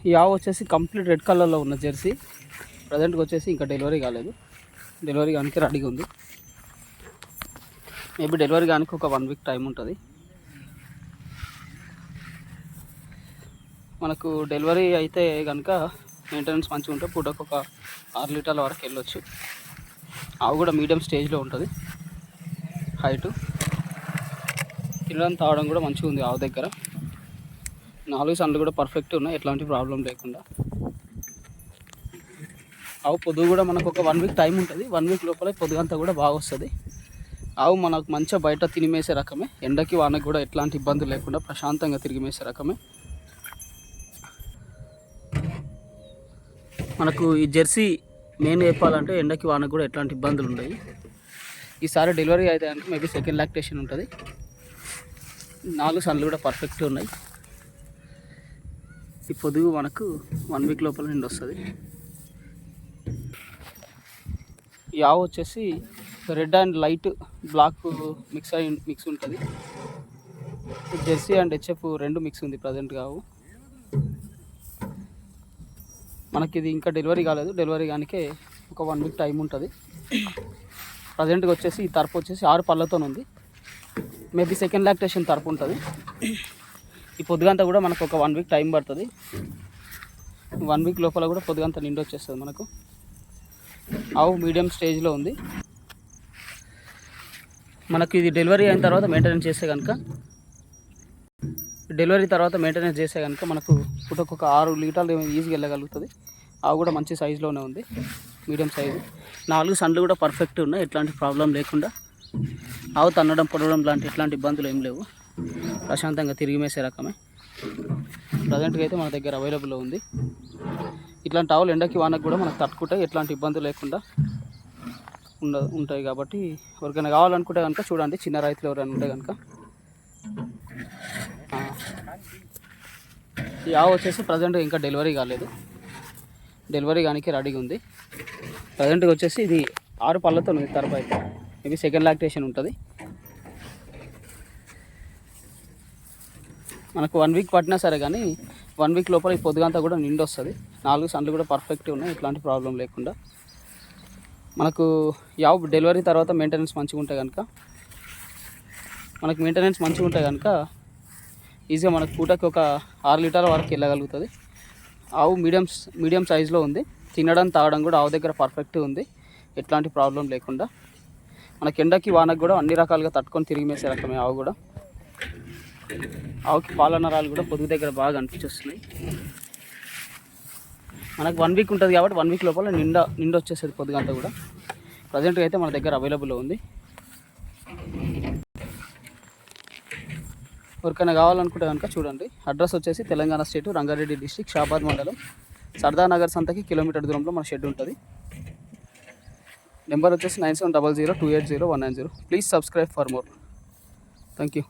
ఈ ఆవు వచ్చేసి కంప్లీట్ రెడ్ కలర్లో ఉన్న జెర్సీ. ప్రజెంట్గా వచ్చేసి ఇంకా డెలివరీ కాలేదు. డెలివరీ కానీ రెడీగా ఉంది. మేబీ డెలివరీ కానీ ఒక 1 వీక్ టైం ఉంటుంది. మనకు డెలివరీ అయితే కనుక మెయింటెనెన్స్ మంచిగా ఉంటే పూటకు ఒక 6 లీటర్ల వరకు వెళ్ళొచ్చు. ఆవు కూడా మీడియం స్టేజ్లో ఉంటుంది. హైటు తినడం తాగడం కూడా మంచిగా ఉంది. ఆవు దగ్గర 4 సన్లు కూడా పర్ఫెక్ట్ ఉన్నాయి, ఎట్లాంటి ప్రాబ్లం లేకుండా. ఆవు పొదుగు కూడా మనకు ఒక 1 వీక్ టైం ఉంటుంది. 1 వీక్ లోపల పొదుగంతా కూడా బాగా వస్తుంది. ఆవు మనకు మంచిగా బయట తినిమేసే రకమే. ఎండకి వానకు కూడా ఎట్లాంటి ఇబ్బందులు లేకుండా ప్రశాంతంగా తిరిగి మేసే రకమే. మనకు ఈ జెర్సీ మెయిన్ చెప్పాలంటే ఎండకి వానకు కూడా ఎట్లాంటి ఇబ్బందులు ఉన్నాయి. ఈసారి డెలివరీ అయితే అంటే మేబీ సెకండ్ లాక్టేషన్ ఉంటుంది. 4 సన్లు కూడా పర్ఫెక్ట్ ఉన్నాయి. ఈ పొదుగు మనకు 1 వీక్ లోపల నుండి వస్తుంది. ఈ ఆవు వచ్చేసి red and light black mix ఉంటుంది. జెర్సీ అండ్ హెచ్ఎఫ్ 2 మిక్స్ ఉంది ప్రజెంట్గా. ఆవు మనకి ఇది ఇంకా డెలివరీ కాలేదు. డెలివరీ కానికే ఒక 1 వీక్ టైం ఉంటుంది. ప్రజెంట్గా వచ్చేసి ఈ తరపు వచ్చేసి 6 పళ్ళతో ఉంది. మేబీ సెకండ్ లాక్టేషన్ తరపు ఉంటుంది. ఈ పొద్దుగంతా కూడా మనకు ఒక 1 వీక్ టైం పడుతుంది. 1 వీక్ లోపల కూడా పొద్దుగంతా నిండి వచ్చేస్తుంది మనకు. ఆవు మీడియం స్టేజ్లో ఉంది. మనకు ఇది డెలివరీ అయిన తర్వాత మెయింటెనెన్స్ చేస్తే కనుక మనకు పూటకు ఒక 6 లీటర్లు ఈజీగా వెళ్ళగలుగుతుంది. ఆవు కూడా మంచి సైజులోనే ఉంది, మీడియం సైజు. 4 సన్లు కూడా పర్ఫెక్ట్ ఉన్నాయి, ఎట్లాంటి ప్రాబ్లం లేకుండా. ఆవు తన్నడం పొడవడం లాంటి ఎట్లాంటి ఇబ్బందులు ఏం లేవు. ప్రశాంతంగా తిరిగి మేసే రకమే. ప్రజెంట్గా అయితే మన దగ్గర అవైలబుల్లో ఉంది. ఇట్లాంటి ఆవులు ఎండకి వానకు కూడా మనకు తట్టుకుంటాయి, ఎట్లాంటి ఇబ్బందులు లేకుండా ఉంటాయి. కాబట్టి ఎవరికైనా కావాలనుకుంటే కనుక చూడండి. చిన్న రైతులు ఎవరైనా ఉంటే కనుక. ఈ ఆవు వచ్చేసి ప్రజెంట్గా ఇంకా డెలివరీ కాలేదు. డెలివరీ కానీ రెడీగా ఉంది. ప్రజెంట్గా వచ్చేసి ఇది 6 పళ్ళతో ఉంది తరపు. అయితే మేబీ సెకండ్ లాక్టేషన్ ఉంటుంది. మనకు 1 వీక్ పట్టినా సరే కానీ 1 వీక్ లోపల ఈ పొద్దుగంతా కూడా నిండి వస్తుంది. 4 సన్లు కూడా పర్ఫెక్ట్ ఉన్నాయి, ఎట్లాంటి ప్రాబ్లం లేకుండా. మనకు యావ్ డెలివరీ తర్వాత మెయింటెనెన్స్ మంచిగా ఉంటే కనుక ఈజీగా మనకు పూటకి ఒక 6 లీటర్ల వరకు వెళ్ళగలుగుతుంది. ఆవు మీడియం సైజులో ఉంది. తినడం తాగడం కూడా ఆవు దగ్గర పర్ఫెక్ట్ ఉంది, ఎట్లాంటి ప్రాబ్లం లేకుండా. మనకి ఎండకి వానకు కూడా అన్ని రకాలుగా తట్టుకొని తిరిగి మేసే రకమే ఆవు కూడా. ఆవుకి పాల నరాలు కూడా పొదుగు దగ్గర బాగా అనిపించేస్తున్నాయి. మనకు 1 వీక్ ఉంటుంది కాబట్టి 1 వీక్ లోపల నిండి వచ్చేసేది పొద్దుగంతా కూడా. ప్రజెంట్గా అయితే మన దగ్గర అవైలబుల్లో ఉంది. ఎవరికైనా కావాలనుకుంటే కనుక చూడండి. అడ్రస్ వచ్చేసి తెలంగాణ స్టేట్, రంగారెడ్డి డిస్ట్రిక్ట్, షాబాద్ మండలం, సర్దానగర్ సంతకి కిలోమీటర్ దూరంలో మన షెడ్ ఉంటుంది. నెంబర్ వచ్చేసి 9700280190. Please subscribe for more. Thank you.